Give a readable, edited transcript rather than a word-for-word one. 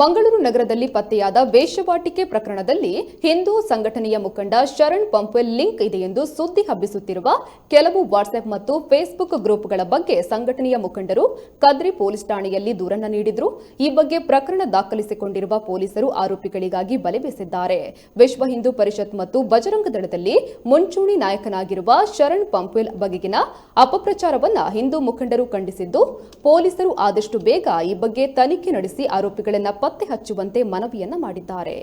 ಮಂಗಳೂರು ನಗರದಲ್ಲಿ ಪತ್ತೆಯಾದ ವೇಶ್ಯಾವಾಟಿಕೆ ಪ್ರಕರಣದಲ್ಲಿ ಹಿಂದೂ ಸಂಘಟನೆಯ ಮುಖಂಡ ಶರಣ್ ಪಂಪ್ವೆಲ್ ಲಿಂಕ್ ಇದೆ ಎಂದು ಸುದ್ದಿ ಹಬ್ಬಿಸುತ್ತಿರುವ ಕೆಲವು ವಾಟ್ಸ್ಆಪ್ ಮತ್ತು ಫೇಸ್ಬುಕ್ ಗ್ರೂಪ್ಗಳ ಬಗ್ಗೆ ಸಂಘಟನೆಯ ಮುಖಂಡರು ಕದ್ರಿ ಪೊಲೀಸ್ ಠಾಣೆಯಲ್ಲಿ ದೂರನ್ನು ನೀಡಿದ್ರು. ಈ ಬಗ್ಗೆ ಪ್ರಕರಣ ದಾಖಲಿಸಿಕೊಂಡಿರುವ ಪೊಲೀಸರು ಆರೋಪಿಗಳಿಗಾಗಿ ಬಲೆ ಬೀಸಿದ್ದಾರೆ. ವಿಶ್ವ ಹಿಂದೂ ಪರಿಷತ್ ಮತ್ತು ಬಜರಂಗ ದಳದಲ್ಲಿ ಮುಂಚೂಣಿ ನಾಯಕನಾಗಿರುವ ಶರಣ್ ಪಂಪ್ವೆಲ್ ಬಗೆಗಿನ ಅಪಪ್ರಚಾರವನ್ನು ಹಿಂದೂ ಮುಖಂಡರು ಖಂಡಿಸಿದ್ದು, ಪೊಲೀಸರು ಆದಷ್ಟು ಬೇಗ ಈ ಬಗ್ಗೆ ತನಿಖೆ ನಡೆಸಿ ಆರೋಪಿಗಳನ್ನು ಪತ್ತೆ ಹಚ್ಚುವಂತೆ ಮನವಿಯನ್ನ ಮಾಡಿದ್ದಾರೆ.